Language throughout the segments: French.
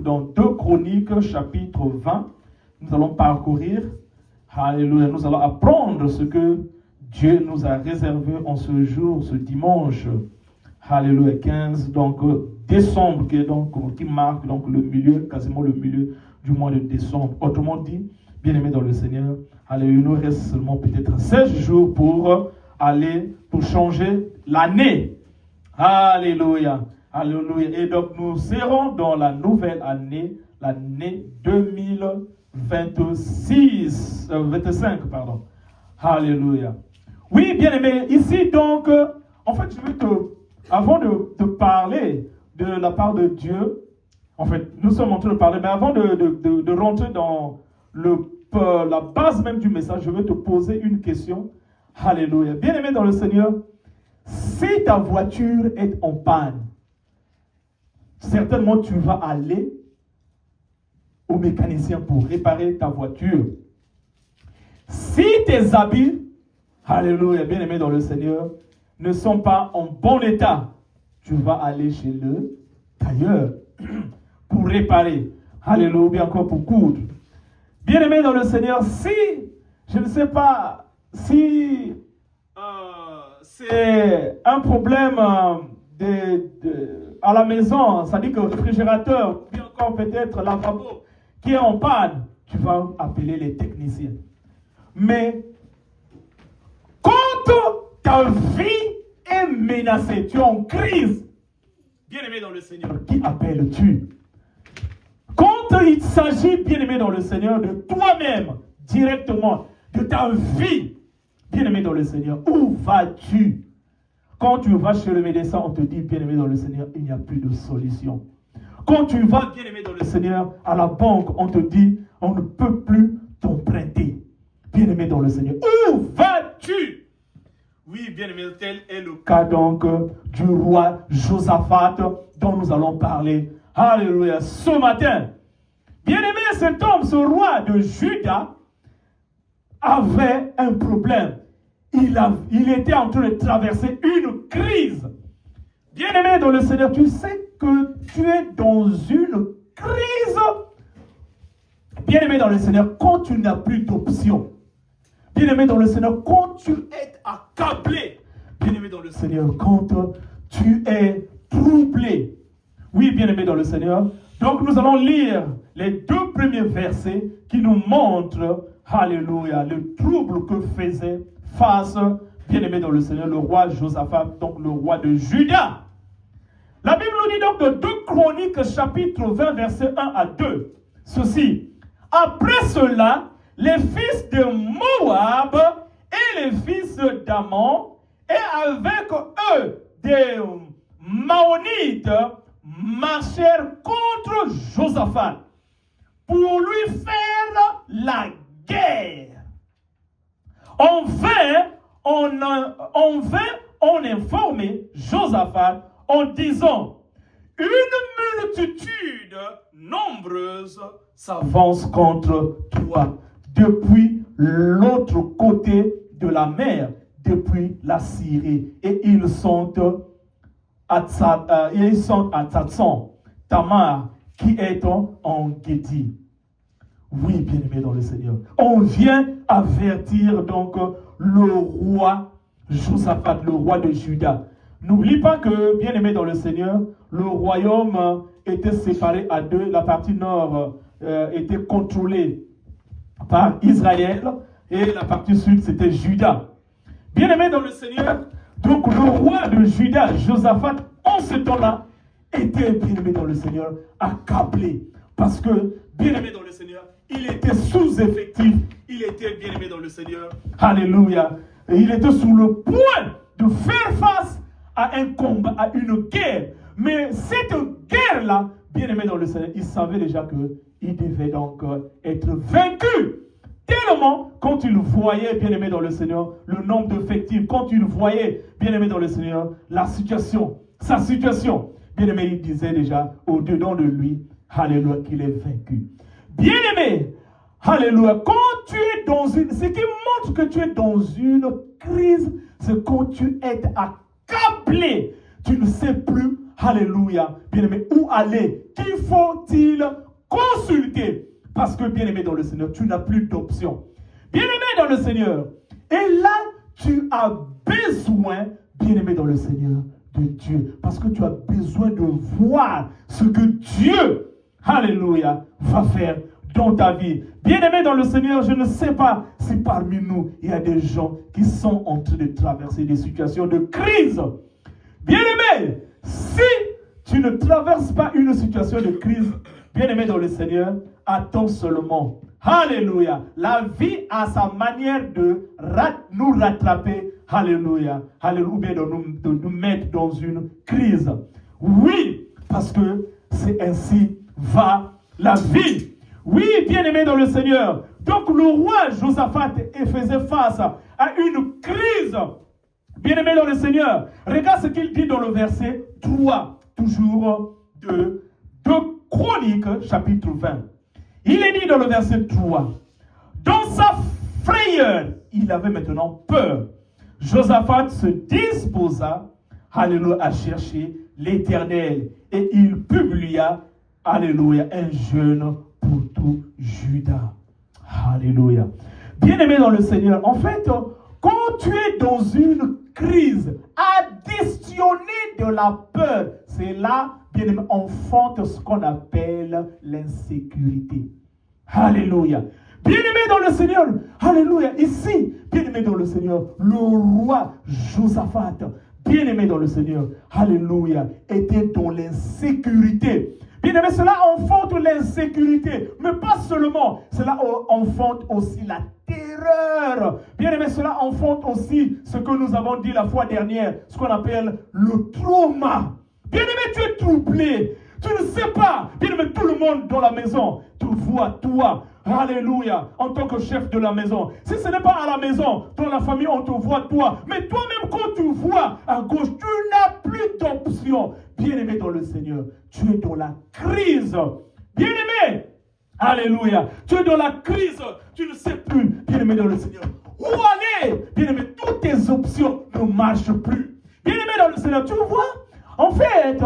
donc dans 2 Chroniques, chapitre 20. Nous allons parcourir. Alléluia. Nous allons apprendre ce que Dieu nous a réservé en ce jour, ce dimanche. Alléluia. 15 donc, décembre, qui marque donc, le milieu, quasiment le milieu du mois de décembre. Autrement dit, bien-aimés dans le Seigneur, alléluia, il nous reste seulement peut-être 16 jours pour changer l'année. Alléluia. Alléluia. Et donc, nous serons dans la nouvelle année, l'année 25, pardon. Alléluia. Oui, bien-aimés, ici donc, en fait, avant de parler de la part de Dieu, en fait, nous sommes en train de parler, mais avant de rentrer dans la base même du message, je vais te poser une question. Alléluia. Bien-aimé dans le Seigneur, si ta voiture est en panne, certainement tu vas aller au mécanicien pour réparer ta voiture. Si tes habits, alléluia, bien-aimé dans le Seigneur, ne sont pas en bon état, tu vas aller chez le tailleur pour réparer. Alléluia, ou bien encore pour coudre. Bien-aimé dans le Seigneur, si, je ne sais pas, si c'est un problème à la maison, c'est-à-dire que le réfrigérateur, ou bien encore peut-être lavabo, qui est en panne, tu vas appeler les techniciens. Mais quand ta vie est menacée, tu es en crise, bien-aimé dans le Seigneur, qui appelles-tu? Quand il s'agit, bien-aimé dans le Seigneur, de toi-même, directement, de ta vie, bien-aimé dans le Seigneur, où vas-tu? Quand tu vas chez le médecin, on te dit, bien-aimé dans le Seigneur, il n'y a plus de solution. Quand tu vas, bien-aimé dans le Seigneur, à la banque, on te dit, on ne peut plus t'emprunter. Bien-aimé dans le Seigneur, où vas-tu? Oui, bien-aimé, tel est le cas donc du roi Josaphat dont nous allons parler. Alléluia, ce matin. Bien-aimé, cet homme, ce roi de Juda, avait un problème. Il était en train de traverser une crise. Bien-aimé dans le Seigneur, tu sais que tu es dans une crise. Bien-aimé dans le Seigneur, quand tu n'as plus d'option. Bien-aimé dans le Seigneur, quand tu es accablé. Bien-aimé dans le Seigneur, quand tu es troublé. Oui, bien-aimé dans le Seigneur. Donc nous allons lire les 2 premiers versets qui nous montrent, alléluia, le trouble que faisait face, bien-aimé dans le Seigneur, le roi Josaphat, donc le roi de Juda. La Bible nous dit donc de 2 Chroniques, chapitre 20, versets 1 à 2. Ceci. Après cela, les fils de Moab et les fils d'Ammon, et avec eux des Maonites, marchèrent contre Josaphat pour lui faire la guerre. On vint informer Josaphat en disant, une multitude nombreuse s'avance contre toi depuis l'autre côté de la mer, depuis la Syrie, et ils sont à Tzatson, Tamar, qui est en Guédi. Oui, bien-aimé dans le Seigneur. On vient avertir donc le roi Josaphat, le roi de Juda. N'oublie pas que, bien-aimé dans le Seigneur, le royaume était séparé à 2. La partie nord était contrôlée par Israël et la partie sud, c'était Juda. Bien-aimé dans le Seigneur, donc le roi de Juda, Josaphat, en ce temps-là, était, bien-aimé dans le Seigneur, accablé. Parce que, bien-aimé dans le Seigneur, il était sous-effectif. Il était, bien-aimé dans le Seigneur. Alléluia. Et il était sur le point de faire face à un combat, à une guerre. Mais cette guerre-là, bien-aimé dans le Seigneur, il savait déjà qu'il devait donc être vaincu. Tellement, quand il voyait, bien-aimé dans le Seigneur, le nombre d'effectifs, quand il voyait, bien-aimé dans le Seigneur, la situation, sa situation, bien-aimé, il disait déjà au-dedans de lui, alléluia, qu'il est vaincu. Bien-aimé, alléluia, quand tu es dans une, ce qui montre que tu es dans une crise, c'est quand tu es accablé, tu ne sais plus, alléluia, bien-aimé, où aller? Qui faut-il consulter? Parce que, bien-aimé dans le Seigneur, tu n'as plus d'option. Bien-aimé dans le Seigneur, et là, tu as besoin, bien-aimé dans le Seigneur, de Dieu. Parce que tu as besoin de voir ce que Dieu, alléluia, va faire dans ta vie. Bien-aimé dans le Seigneur, je ne sais pas si parmi nous, il y a des gens qui sont en train de traverser des situations de crise. Bien-aimé, si tu ne traverses pas une situation de crise, bien-aimé dans le Seigneur, attends seulement. Alléluia. La vie a sa manière de nous rattraper. Alléluia. Alléluia. Ou bien de nous mettre dans une crise. Oui, parce que c'est ainsi va la vie. Oui, bien-aimé dans le Seigneur. Donc le roi Josaphat faisait face à une crise. Bien-aimé dans le Seigneur. Regarde ce qu'il dit dans le verset 3, toujours de Chroniques, chapitre 20. Il est dit dans le verset 3, dans sa frayeur, il avait maintenant peur. Josaphat se disposa, alléluia, à chercher l'Éternel. Et il publia, alléluia, un jeûne pour tout Juda. Alléluia. Bien-aimé dans le Seigneur, en fait, quand tu es dans une crise, additionné de la peur, c'est là, bien-aimé, enfante ce qu'on appelle l'insécurité. Alléluia. Bien-aimé dans le Seigneur, alléluia. Ici, bien-aimé dans le Seigneur, le roi Josaphat, bien-aimé dans le Seigneur, alléluia, était dans l'insécurité. Bien-aimé, cela enfante l'insécurité, mais pas seulement, cela enfante aussi la terreur. Bien-aimé, cela enfante aussi ce que nous avons dit la fois dernière, ce qu'on appelle le trauma. Bien-aimé, tu es troublé, tu ne sais pas. Bien-aimé, tout le monde dans la maison te voit, toi, alléluia, en tant que chef de la maison. Si ce n'est pas à la maison, dans la famille, on te voit, toi. Mais toi-même, quand tu vois à gauche, tu n'as plus d'option. Bien-aimé dans le Seigneur, tu es dans la crise. Bien-aimé, alléluia, tu es dans la crise. Tu ne sais plus, bien-aimé dans le Seigneur, où aller. Bien-aimé, toutes tes options ne marchent plus. Bien-aimé dans le Seigneur, tu vois, en fait,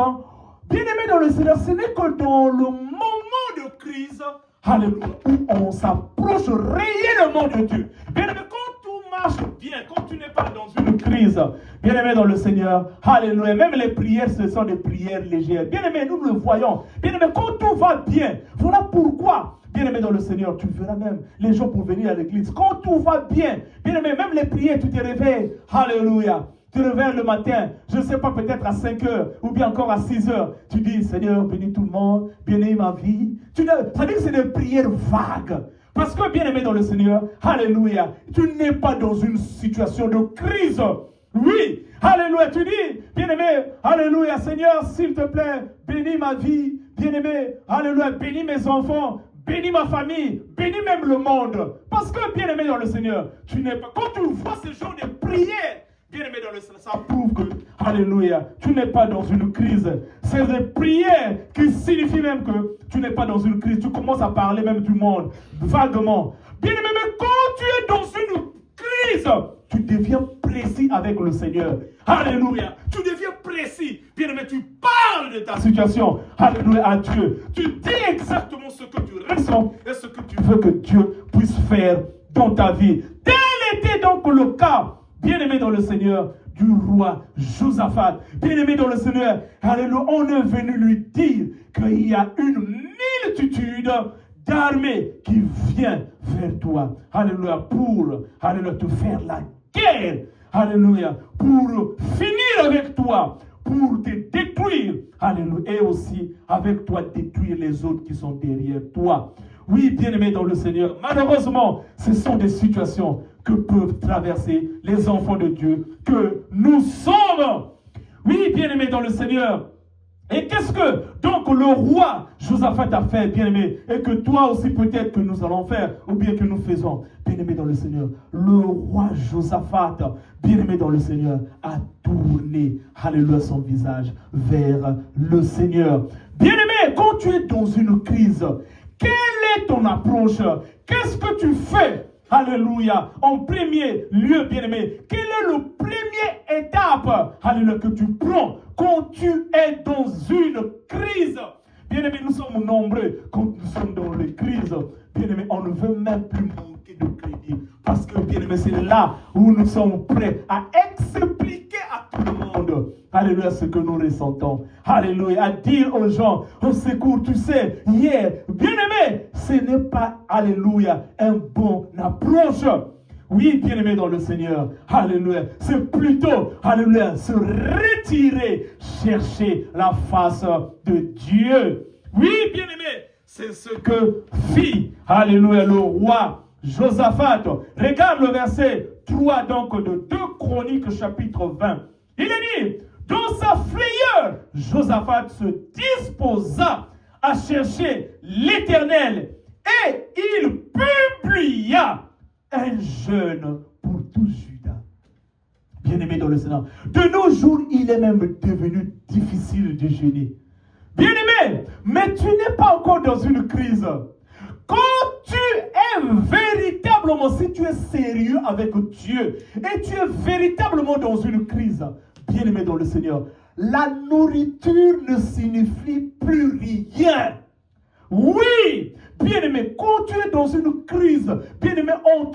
bien-aimé dans le Seigneur, ce n'est que dans le moment de crise, alléluia, où on s'approche réellement de Dieu. Bien-aimé, quand tout marche bien, quand tu n'es pas dans une crise, bien-aimé dans le Seigneur, alléluia, même les prières, ce sont des prières légères. Bien-aimé, nous le voyons. Bien-aimé, quand tout va bien, voilà pourquoi, bien-aimé dans le Seigneur, tu verras même les gens pour venir à l'église. Quand tout va bien, bien-aimé, même les prières, tu te réveilles, alléluia. Tu te réveilles le matin, je ne sais pas, peut-être à 5 heures ou bien encore à 6 heures. Tu dis, Seigneur, bénis tout le monde, bénis ma vie. Ça veut dire que c'est des prières vagues. Parce que, bien-aimé dans le Seigneur, alléluia, tu n'es pas dans une situation de crise. Oui, alléluia, tu dis, bien-aimé, alléluia, Seigneur, s'il te plaît, bénis ma vie. Bien-aimé, alléluia, bénis mes enfants. Bénis ma famille, bénis même le monde. Parce que, bien-aimé dans le Seigneur, tu n'es pas. Quand tu vois ce genre de prières, bien-aimé dans le Seigneur, ça prouve que, alléluia, tu n'es pas dans une crise. C'est des prières qui signifient même que tu n'es pas dans une crise. Tu commences à parler même du monde, vaguement. Bien-aimé, mais quand tu es dans une crise, tu deviens précis avec le Seigneur. Alléluia. Tu deviens précis. Bien-aimé, tu parles de ta situation. Alléluia à Dieu. Tu dis exactement ce que tu ressens et ce que tu veux que Dieu puisse faire dans ta vie. Tel était donc le cas, bien-aimé dans le Seigneur, du roi Josaphat. Bien-aimé dans le Seigneur, alléluia, on est venu lui dire qu'il y a une multitude d'armées qui vient vers toi. Alléluia, pour, alléluia, te faire la guerre. Alléluia, pour finir avec toi, pour te détruire. Alléluia, et aussi avec toi détruire les autres qui sont derrière toi. Oui, bien-aimé dans le Seigneur, malheureusement, ce sont des situations que peuvent traverser les enfants de Dieu que nous sommes. Oui, bien-aimé dans le Seigneur. Et qu'est-ce que donc le roi Josaphat a fait, bien-aimé, et que toi aussi peut-être que nous allons faire, ou bien que nous faisons, bien-aimé dans le Seigneur. Le roi Josaphat, bien-aimé dans le Seigneur, a tourné, alléluia, son visage vers le Seigneur. Bien-aimé, quand tu es dans une crise, quelle est ton approche? Qu'est-ce que tu fais? Alléluia. En premier lieu, bien-aimé, quelle est la première étape, alléluia, que tu prends quand tu es dans une crise? Bien-aimé, nous sommes nombreux quand nous sommes dans les crises. Bien-aimé, on ne veut même plus manquer de crédit. Parce que, bien-aimé, c'est là où nous sommes prêts à expliquer à tout le monde, alléluia, ce que nous ressentons. Alléluia, à dire aux gens, au secours, tu sais, hier, bien-aimé, ce n'est pas, alléluia, un bon approche. Oui, bien-aimé dans le Seigneur, alléluia, c'est plutôt, alléluia, se retirer, chercher la face de Dieu. Oui, bien-aimé, c'est ce que fit, alléluia, le roi Josaphat. Regarde le verset 3 donc de 2 Chroniques chapitre 20. Il est dit, dans sa frayeur, Josaphat se disposa à chercher l'Éternel et il publia un jeûne pour tout Juda. Bien-aimé dans le Seigneur, de nos jours, il est même devenu difficile de jeûner. Bien-aimé, mais tu n'es pas encore dans une crise. Quand tu es véritablement, si tu es sérieux avec Dieu et tu es véritablement dans une crise, bien-aimé dans le Seigneur, la nourriture ne signifie plus rien. Oui, bien-aimé, quand tu es dans une crise, bien-aimé, on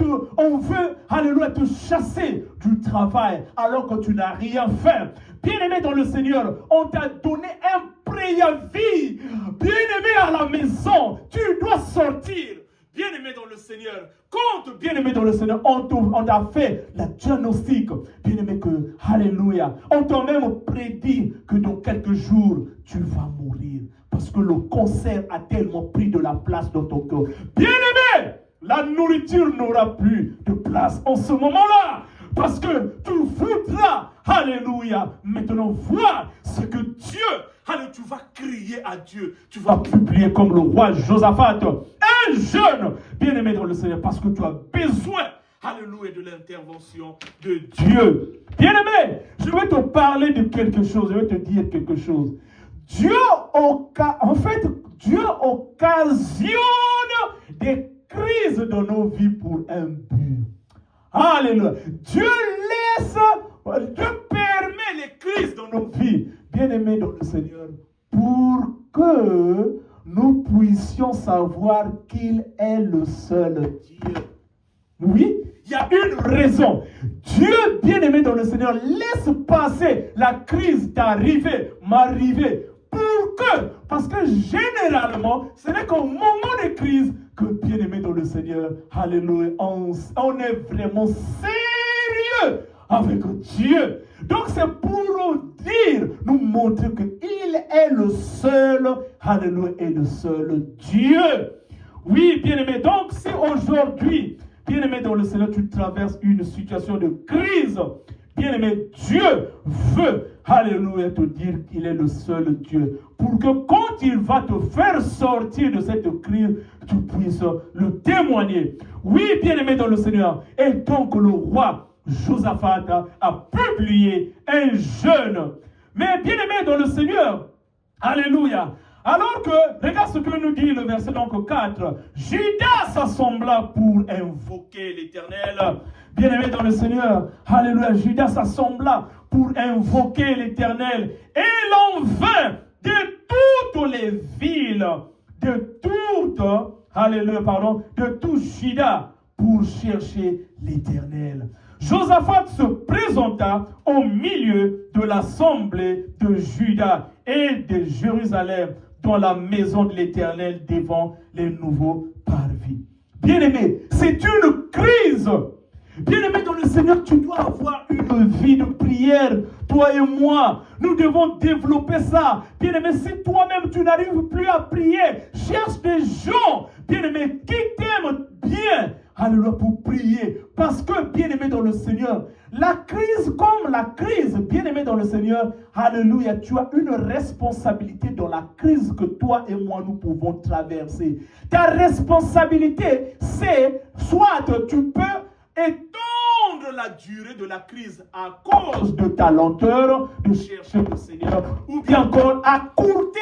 veut, alléluia, te chasser du travail alors que tu n'as rien fait. Bien-aimé dans le Seigneur, on t'a donné un préavis. Bien-aimé à la maison, tu dois sortir. Bien-aimé dans le Seigneur, quand, bien-aimé dans le Seigneur, on t'a fait la diagnostic, bien-aimé que, alléluia, on t'a même prédit que dans quelques jours, tu vas mourir. Parce que le cancer a tellement pris de la place dans ton cœur. Bien-aimé, la nourriture n'aura plus de place en ce moment-là. Parce que tu voudras, alléluia, maintenant voir ce que Dieu, alléluia, tu vas crier à Dieu. Tu vas publier comme le roi Josaphat, un jeune, bien-aimé dans le Seigneur, parce que tu as besoin, alléluia, de l'intervention de Dieu. Bien-aimé, je vais te parler de quelque chose, je vais te dire quelque chose. Dieu occasionne des crises dans nos vies pour un but. Alléluia. Dieu permet les crises dans nos vies, bien-aimés dans le Seigneur, pour que nous puissions savoir qu'il est le seul Dieu. Oui, il y a une raison. Dieu, bien-aimé dans le Seigneur, laisse passer la crise t'arriver, m'arriver. Parce que généralement, ce n'est qu'au moment de crise que, bien-aimé dans le Seigneur, alléluia, on est vraiment sérieux avec Dieu. Donc c'est pour nous dire, nous montrer qu'il est le seul, alléluia, et le seul Dieu. Oui, bien-aimé, donc si aujourd'hui, bien-aimé dans le Seigneur, tu traverses une situation de crise, bien-aimé, Dieu veut, alléluia, te dire qu'il est le seul Dieu. Pour que quand il va te faire sortir de cette crise, tu puisses le témoigner. Oui, bien-aimé dans le Seigneur. Et donc le roi Josaphat a publié un jeûne. Mais bien-aimé dans le Seigneur, alléluia. Alors que, regarde ce que nous dit le verset donc 4. Judas s'assembla pour invoquer l'Éternel. Bien-aimé dans le Seigneur, alléluia, Judas s'assembla pour invoquer l'Éternel. Et l'on vint de toutes les villes, de tout Juda pour chercher l'Éternel. Josaphat se présenta au milieu de l'assemblée de Juda et de Jérusalem dans la maison de l'Éternel devant les nouveaux parvis. Bien-aimé, c'est une crise. Bien-aimé dans le Seigneur, tu dois avoir une vie de prière. Toi et moi, nous devons développer ça. Bien-aimé, si toi-même tu n'arrives plus à prier, cherche des gens, bien-aimé, qui t'aiment bien, alléluia, pour prier. Parce que, bien-aimé dans le Seigneur, la crise comme la crise, bien-aimé dans le Seigneur, alléluia, tu as une responsabilité dans la crise que toi et moi nous pouvons traverser. Ta responsabilité, c'est soit tu peux étendre la durée de la crise à cause de ta lenteur de chercher le Seigneur, ou bien encore accourter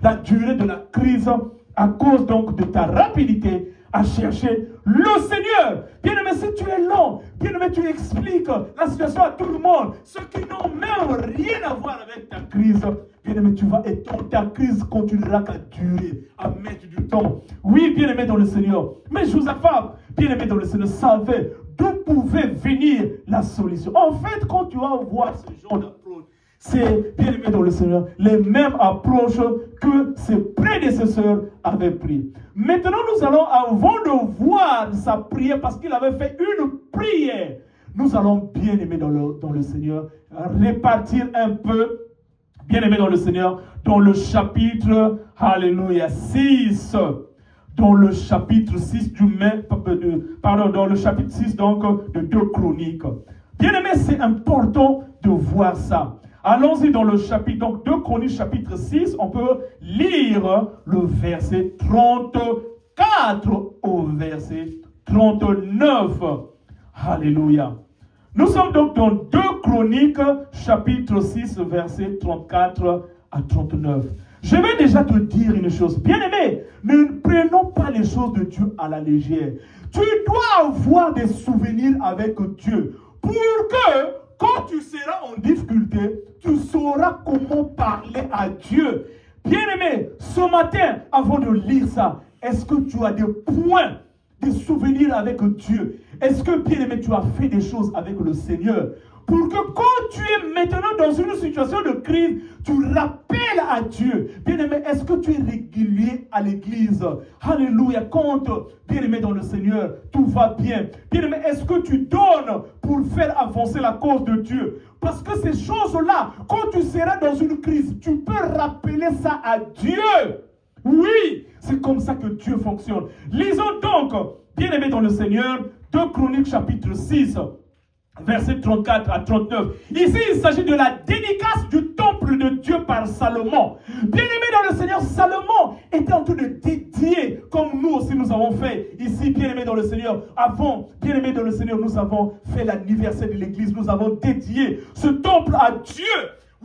la durée de la crise à cause donc de ta rapidité à chercher le Seigneur. Bien-aimé, si tu es long, bien-aimé, tu expliques la situation à tout le monde, ceux qui n'ont même rien à voir avec ta crise, bien-aimé, et ta crise continuera à durer, à mettre du temps. Oui, bien-aimé dans le Seigneur. Mais Josaphat, bien-aimé dans le Seigneur, savait d'où pouvait venir la solution. En fait, quand tu vas voir ce genre d'approche, c'est, bien aimé dans le Seigneur, les mêmes approches que ses prédécesseurs avaient pris. Maintenant, nous allons, avant de voir sa prière, parce qu'il avait fait une prière, nous allons, bien aimé dans le Seigneur, répartir un peu, bien aimé dans le Seigneur, dans le chapitre, alléluia, 6. Dans le chapitre 6 dans le chapitre 6 donc de 2 Chroniques. Bien aimé, c'est important de voir ça. Allons-y dans le chapitre, donc 2 Chroniques chapitre 6, on peut lire le verset 34 au verset 39. Alléluia. Nous sommes donc dans 2 Chroniques chapitre 6, verset 34 à 39. Je vais déjà te dire une chose. Bien-aimé, ne prenons pas les choses de Dieu à la légère. Tu dois avoir des souvenirs avec Dieu pour que, quand tu seras en difficulté, tu sauras comment parler à Dieu. Bien-aimé, ce matin, avant de lire ça, est-ce que tu as des points, des souvenirs avec Dieu? Est-ce que, bien-aimé, tu as fait des choses avec le Seigneur? Pour que quand tu es maintenant dans une situation de crise, tu rappelles à Dieu. Bien-aimé, est-ce que tu es régulier à l'église? Alléluia. Quand, bien-aimé dans le Seigneur, tout va bien. Bien-aimé, est-ce que tu donnes pour faire avancer la cause de Dieu? Parce que ces choses-là, quand tu seras dans une crise, tu peux rappeler ça à Dieu. Oui, c'est comme ça que Dieu fonctionne. Lisons donc, bien-aimé dans le Seigneur, 2 Chroniques chapitre 6. Verset 34 à 39. Ici, il s'agit de la dédicace du temple de Dieu par Salomon. Bien-aimé dans le Seigneur, Salomon était en train de dédier, comme nous aussi nous avons fait ici, bien-aimé dans le Seigneur. Avant, bien-aimé dans le Seigneur, nous avons fait l'anniversaire de l'église. Nous avons dédié ce temple à Dieu.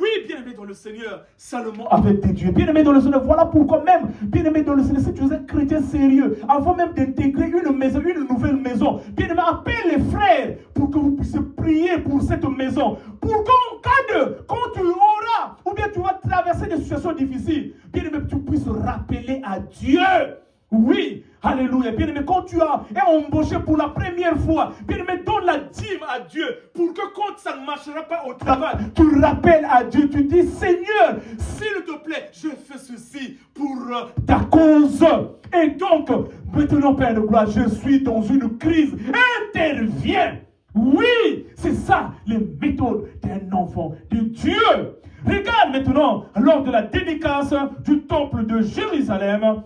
Oui, bien-aimé dans le Seigneur, Salomon avait dédié. Bien-aimé dans le Seigneur, voilà pourquoi même, bien-aimé dans le Seigneur, si tu es un chrétien sérieux, avant même d'intégrer une maison, une nouvelle maison, bien-aimé, appelle les frères pour que vous puissiez prier pour cette maison. Pour qu'en cas de, quand tu auras, ou bien tu vas traverser des situations difficiles, bien-aimé, tu puisses rappeler à Dieu. Oui, alléluia. Bien-aimé, quand tu as embauché pour la première fois, bien-aimé, donne la dîme à Dieu pour que quand ça ne marchera pas au travail, tu rappelles à Dieu, tu dis, Seigneur, s'il te plaît, je fais ceci pour ta cause. Et donc, maintenant, Père de gloire, je suis dans une crise. Interviens. Oui, c'est ça les méthodes d'un enfant de Dieu. Regarde maintenant, lors de la dédicace du temple de Jérusalem,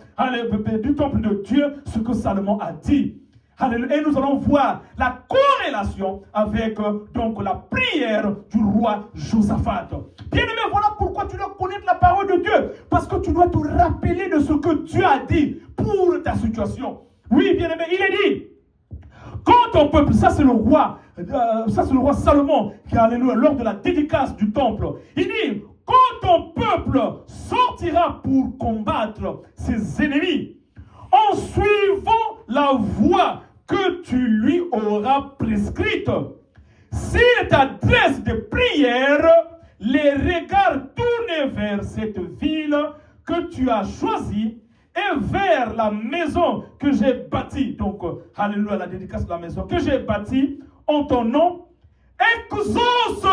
du temple de Dieu, ce que Salomon a dit. Et nous allons voir la corrélation avec donc la prière du roi Josaphat. Bien-aimé, voilà pourquoi tu dois connaître la parole de Dieu. Parce que tu dois te rappeler de ce que Dieu a dit pour ta situation. Oui, bien-aimé, il est dit. Quand ton peuple, ça c'est le roi Salomon qui a alléluia lors de la dédicace du temple. Il dit, quand ton peuple sortira pour combattre ses ennemis, en suivant la voie que tu lui auras prescrite, s'il t'adresse des prières, les regards tournés vers cette ville que tu as choisie, et vers la maison que j'ai bâtie, donc, alléluia, la dédicace de la maison que j'ai bâtie en ton nom, exauce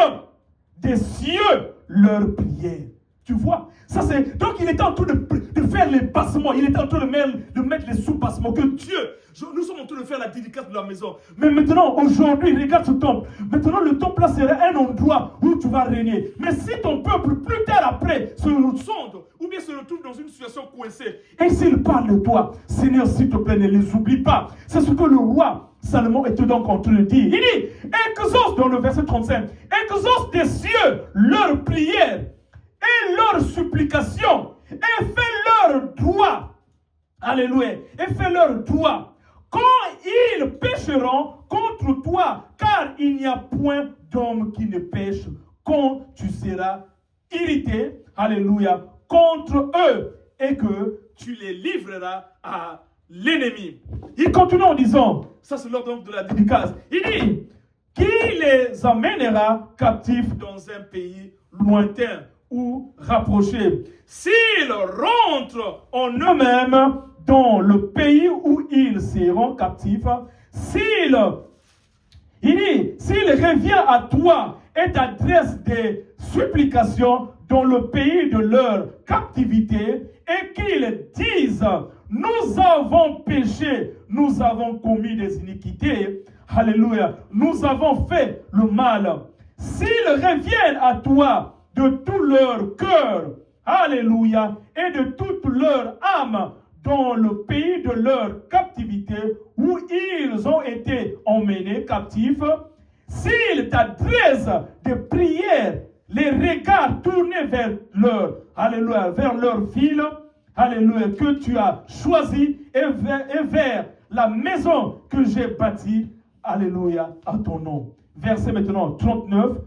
des cieux leur prière. Tu vois, ça c'est, donc il était en train de faire les bassements, il était en train de mettre les sous-bassements, que Dieu, nous sommes en train de faire la dédicace de la maison. Mais maintenant, aujourd'hui, regarde ce temple. Maintenant, le temple là sera un endroit où tu vas régner. Mais si ton peuple, plus tard après, se sonde, ou bien se retrouve dans une situation coincée, et s'il parle de toi, Seigneur, s'il te plaît, ne les oublie pas. C'est ce que le roi Salomon était donc en train de dire. Il dit, exauce dans le verset 35, exauce des cieux leur prière et leur supplication, et fais leur droit. Alléluia. Et fais leur droit. Quand ils pécheront contre toi, car il n'y a point d'homme qui ne pêche, quand tu seras irrité, alléluia, contre eux, et que tu les livreras à l'ennemi. Il continue en disant, ça c'est l'ordre donc de la dédicace, il dit, qui les amènera captifs dans un pays lointain ou rapproché, s'ils rentrent en eux-mêmes dans le pays où ils seront captifs, s'il revient à toi et t'adresse des supplications dans le pays de leur captivité et qu'ils disent, nous avons péché, nous avons commis des iniquités, alléluia, nous avons fait le mal. S'ils reviennent à toi de tout leur cœur, alléluia, et de toute leur âme, dans le pays de leur captivité, où ils ont été emmenés captifs, s'ils t'adressent des prières, les regards tournés vers leur, alléluia, vers leur ville, alléluia, que tu as choisi, et vers la maison que j'ai bâtie, alléluia, à ton nom. Verset maintenant 39.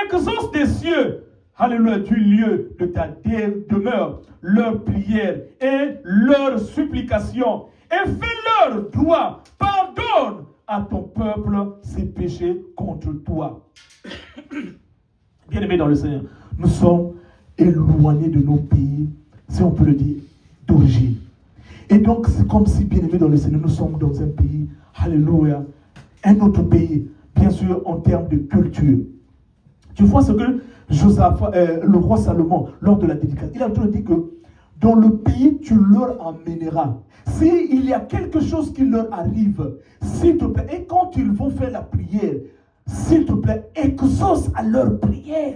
Exauce des cieux, alléluia, du lieu de ta demeure, leurs prières et leurs supplications, et fais-leur droit, pardonne à ton peuple ses péchés contre toi. Bien-aimés dans le Seigneur, nous sommes éloignés de nos pays, si on peut le dire, d'origine. Et donc, c'est comme si, bien-aimés dans le Seigneur, nous sommes dans un pays, alléluia, un autre pays, bien sûr, en termes de culture. Tu vois ce que le roi Salomon, lors de la dédicace, il a toujours dit que dans le pays, tu leur emmèneras. S'il y a quelque chose qui leur arrive, s'il te plaît, et quand ils vont faire la prière, s'il te plaît, exauce à leur prière.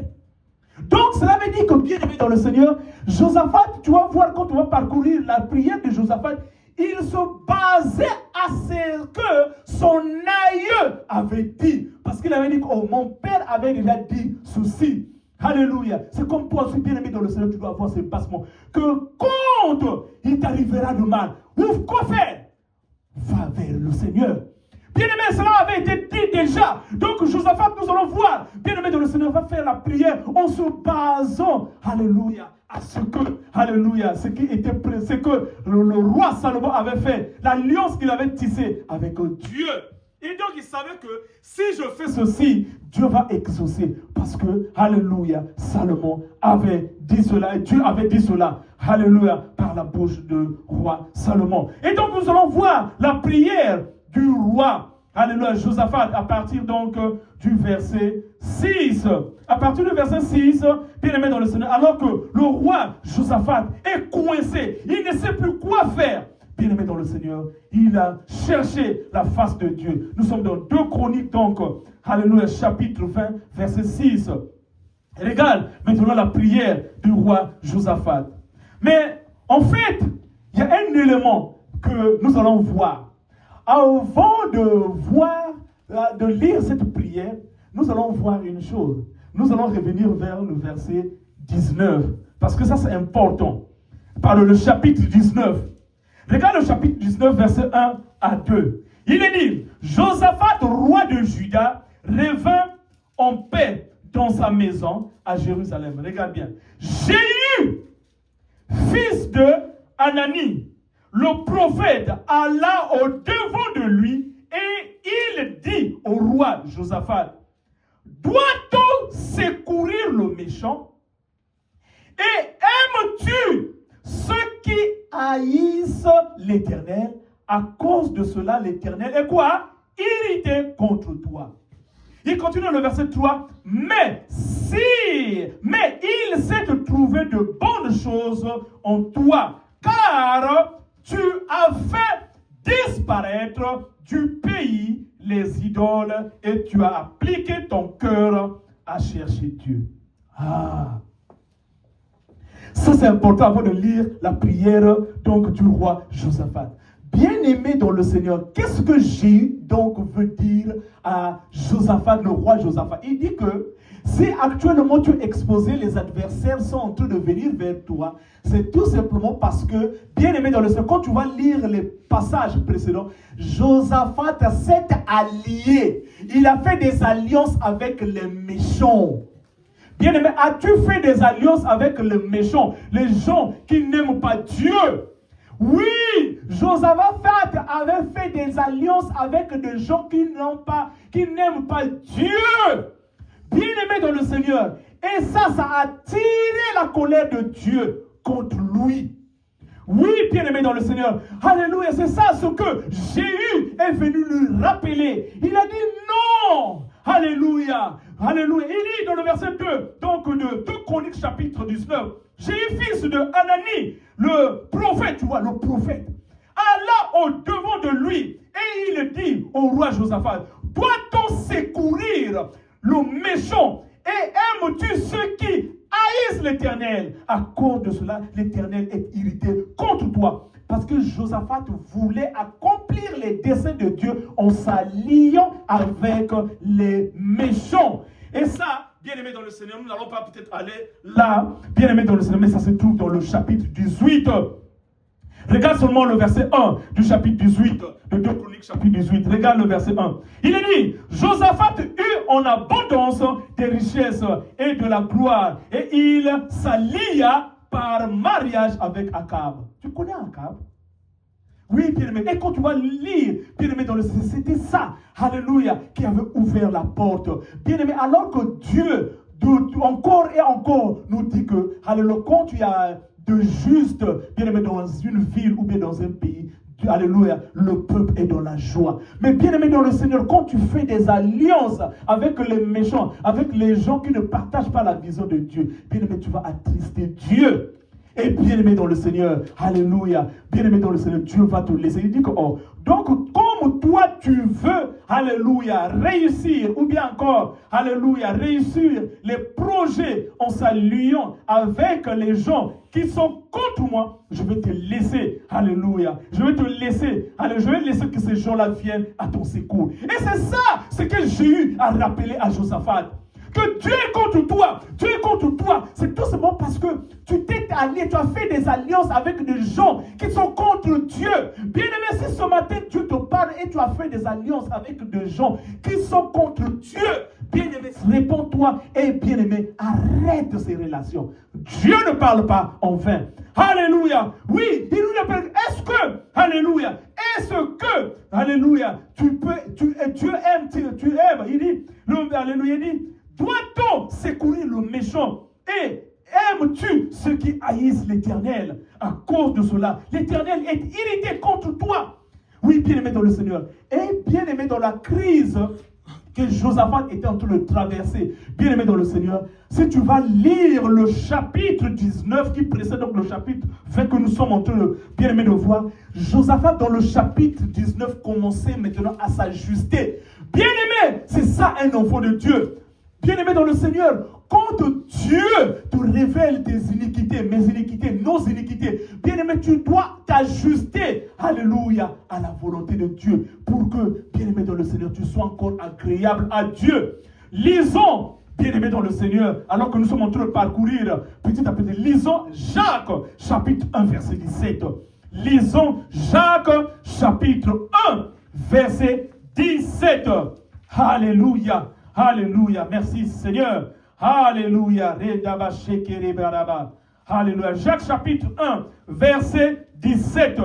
Donc, cela veut dire que, bien aimé dans le Seigneur, Josaphat, tu vas voir quand tu vas parcourir la prière de Josaphat, il se basait à ce que son aïeux avait dit. Parce qu'il avait dit que oh, mon père avait déjà dit ceci. Alléluia. C'est comme toi aussi, bien aimé dans le Seigneur, tu dois avoir ce passement. Que quand il t'arrivera de mal, ouvre quoi faire? Va vers le Seigneur. Bien-aimé, cela avait été dit déjà. Donc, Josaphat, nous allons voir. Bien-aimé dans le Seigneur, va faire la prière en se basant, alléluia, à ce que, alléluia, ce qui était ce que le roi Salomon avait fait, l'alliance qu'il avait tissée avec Dieu. Et donc, il savait que si je fais ceci, Dieu va exaucer. Parce que, alléluia, Salomon avait dit cela, et Dieu avait dit cela, alléluia, par la bouche de roi Salomon. Et donc, nous allons voir la prière du roi, alléluia, Josaphat, à partir donc du verset 6. À partir du verset 6, bien aimé dans le Seigneur, alors que le roi Josaphat est coincé, il ne sait plus quoi faire. Bien aimé dans le Seigneur, il a cherché la face de Dieu. Nous sommes dans 2 Chroniques, donc, alléluia, chapitre 20, verset 6. Regarde maintenant la prière du roi Josaphat. Mais en fait, il y a un élément que nous allons voir. Avant de lire cette prière, nous allons voir une chose. Nous allons revenir vers le verset 19. Parce que ça, c'est important. Par le chapitre 19. Regarde le chapitre 19, verset 1 à 2. Il est dit, Josaphat, roi de Juda, revint en paix dans sa maison à Jérusalem. Regarde bien. Jéhu, fils de Hanani, le prophète, alla au-devant de lui et il dit au roi Josaphat, doit-on secourir le méchant? Et aimes-tu ceux qui haïssent l'Éternel? À cause de cela, l'Éternel est quoi? Irrité contre toi. Il continue le verset 3. Mais il s'est trouvé de bonnes choses en toi, car tu as fait disparaître du pays les idoles et tu as appliqué ton cœur à chercher Dieu. Ah! Ça, c'est important avant de lire la prière donc, du roi Josaphat. Bien-aimé dans le Seigneur, qu'est-ce que Jéhu donc veut dire à Josaphat, le roi Josaphat? Il dit que si actuellement tu es exposé, les adversaires sont en train de venir vers toi, c'est tout simplement parce que, bien-aimé dans le Seigneur, quand tu vas lire les passages précédents, Josaphat s'est allié. Il a fait des alliances avec les méchants. Bien-aimé, as-tu fait des alliances avec les méchants, les gens qui n'aiment pas Dieu? Oui, Josaphat avait fait des alliances avec des gens qui n'aiment pas Dieu. Bien-aimé dans le Seigneur. Et ça a attiré la colère de Dieu contre lui. Oui, bien-aimé dans le Seigneur. Alléluia, c'est ça ce que Jéhu est venu lui rappeler. Il a dit non. Alléluia. Alléluia. Il dit dans le verset 2, donc de 2 Chroniques chapitre 19, Jéhu, fils de Hanani, le prophète, tu vois, le prophète, alla au-devant de lui et il dit au roi Josaphat, doit-on secourir le méchant et aimes-tu ceux qui haïssent l'Éternel? À cause de cela, l'Éternel est irrité contre toi. Parce que Josaphat voulait accomplir les desseins de Dieu en s'alliant avec les méchants. Et ça, bien-aimé dans le Seigneur, nous n'allons pas peut-être aller là, bien-aimé dans le Seigneur, mais ça se trouve dans le chapitre 18. Regarde seulement le verset 1 du chapitre 18, de 2 Chroniques chapitre 18. Regarde le verset 1. Il est dit, Josaphat eut en abondance des richesses et de la gloire, et il s'allia par mariage avec Akab. Tu connais Akab? Oui, bien-aimé. Et quand tu vas lire, bien-aimé, dans le c'était ça, alléluia, qui avait ouvert la porte. Bien-aimé, alors que Dieu, encore et encore, nous dit que, alléluia, quand tu as de juste, bien-aimé, dans une ville ou bien dans un pays, alléluia, le peuple est dans la joie. Mais bien-aimé dans le Seigneur, quand tu fais des alliances avec les méchants, avec les gens qui ne partagent pas la vision de Dieu, bien-aimé, tu vas attrister Dieu. Et bien-aimé dans le Seigneur, alléluia, bien-aimé dans le Seigneur, Dieu va te laisser. Il dit que, donc comme toi tu veux, alléluia, réussir, ou bien encore, alléluia, réussir les projets en s'alliant avec les gens qui sont contre moi, je vais te laisser, alléluia, je vais te laisser, je vais laisser que ces gens-là viennent à ton secours. Et c'est ça, ce que Jéhu a rappelé à Josaphat. Que Dieu est contre toi. Dieu est contre toi. C'est tout simplement parce que tu t'es allié, tu as fait des alliances avec des gens qui sont contre Dieu. Bien-aimé, si ce matin Dieu te parle et tu as fait des alliances avec des gens qui sont contre Dieu, bien-aimé, réponds-toi et bien-aimé, arrête ces relations. Dieu ne parle pas en vain. Alléluia. Oui, il nous appelle. Est-ce que, alléluia, alléluia, Dieu aime, tu aimes. Il dit, alléluia, il dit, doit-on secourir le méchant et aimes-tu ceux qui haïssent l'Éternel? À cause de cela, l'Éternel est irrité contre toi. Oui, bien-aimé dans le Seigneur. Et bien-aimé dans la crise que Josaphat était en train de traverser, bien-aimé dans le Seigneur, si tu vas lire le chapitre 19 qui précède donc le chapitre 20 que nous sommes en train de, bien-aimé, de voir, Josaphat dans le chapitre 19 commençait maintenant à s'ajuster. Bien-aimé, c'est ça un enfant de Dieu. Bien-aimé dans le Seigneur, quand Dieu te révèle tes iniquités, mes iniquités, nos iniquités, bien-aimé, tu dois t'ajuster, alléluia, à la volonté de Dieu pour que, bien-aimé dans le Seigneur, tu sois encore agréable à Dieu. Lisons, bien-aimé dans le Seigneur, alors que nous sommes en train de parcourir petit à petit, lisons Jacques, chapitre 1, verset 17. Lisons Jacques, chapitre 1, verset 17. Alléluia. Alléluia, merci Seigneur. Alléluia. Alléluia. Jacques chapitre 1, verset 17.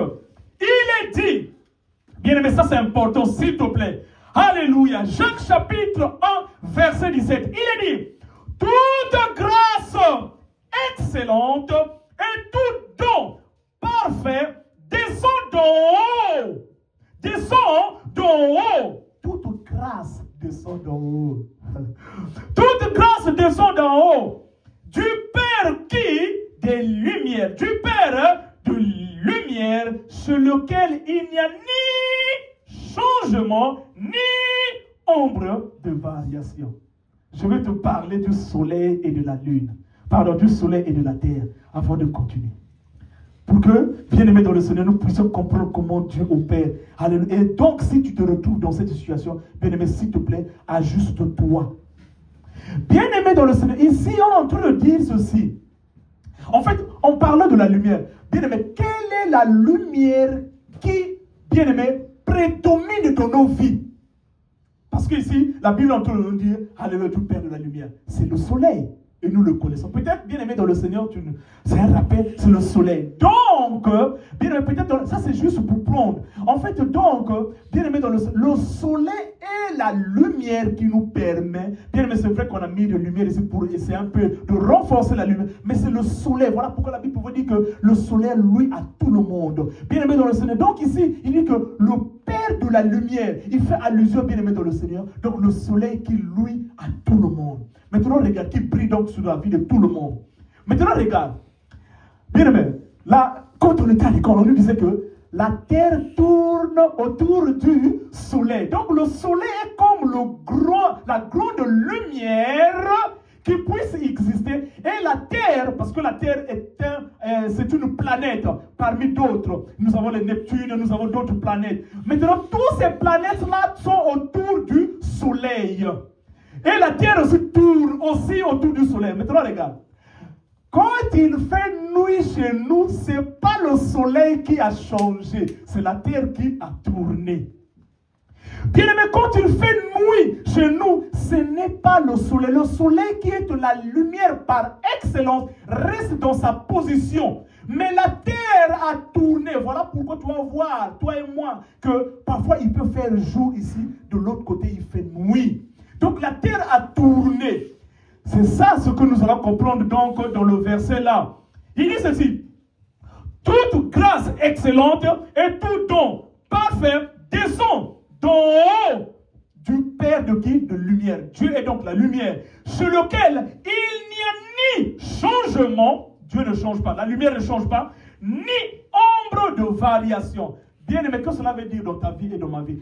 Il est dit, bien aimé, ça c'est important, s'il te plaît. Alléluia. Jacques chapitre 1, verset 17. Il est dit, toute grâce excellente et tout don parfait descend d'en haut. Descend d'en haut. Toute grâce descend d'en haut. Toute grâce descend d'en haut. Du Père qui, des lumières, du Père de lumière, sur lequel il n'y a ni changement, ni ombre de variation. Je vais te parler du soleil et de la lune. Pardon, du soleil et de la terre, avant de continuer. Pour que, bien-aimés dans le Seigneur, nous puissions comprendre comment Dieu opère. Alléluia. Et donc, si tu te retrouves dans cette situation, bien-aimé, s'il te plaît, ajuste-toi. Bien-aimé dans le Seigneur, ici, on est en train de dire ceci. En fait, on parle de la lumière. Bien-aimé, quelle est la lumière qui, bien-aimé, prédomine dans nos vies? Parce qu'ici, la Bible est en train de nous dire, alléluia, du Père de la lumière. C'est le soleil. Et nous le connaissons. Peut-être, bien aimé dans le Seigneur, c'est un rappel, c'est le soleil. Donc, bien aimé, peut-être, ça c'est juste pour prendre. En fait, donc, bien aimé dans le soleil est la lumière qui nous permet, bien aimé, c'est vrai qu'on a mis de lumière ici pour essayer un peu de renforcer la lumière, mais c'est le soleil. Voilà pourquoi la Bible vous dit que le soleil, lui, a tout le monde. Bien aimé dans le Seigneur. Donc ici, il dit que le Père de la lumière, il fait allusion, bien aimé dans le Seigneur, donc le soleil qui, lui, a tout le monde. Maintenant, regarde, qui brille donc sur la vie de tout le monde. Maintenant, regarde. Bien aimé, là, quand on était à l'école, on nous disait que la terre tourne autour du soleil. Donc, le soleil est comme la grande lumière qui puisse exister. Et la terre, parce que la terre c'est une planète parmi d'autres. Nous avons les Neptunes, nous avons d'autres planètes. Maintenant, toutes ces planètes-là sont autour du soleil. Et la terre aussi tourne aussi autour du soleil. Maintenant, regarde. Quand il fait nuit chez nous, ce n'est pas le soleil qui a changé, c'est la terre qui a tourné. Bien aimé, quand il fait nuit chez nous, ce n'est pas le soleil. Le soleil qui est la lumière par excellence reste dans sa position. Mais la terre a tourné. Voilà pourquoi tu vas voir, toi et moi, que parfois il peut faire jour ici, de l'autre côté il fait nuit. Donc la terre a tourné. C'est ça ce que nous allons comprendre donc dans le verset là. Il dit ceci. Toute grâce excellente et tout don parfait descend d'en haut du Père de qui? De lumière. Dieu est donc la lumière, sur lequel il n'y a ni changement, Dieu ne change pas, la lumière ne change pas, ni ombre de variation. Bien aimé, que cela veut dire dans ta vie et dans ma vie?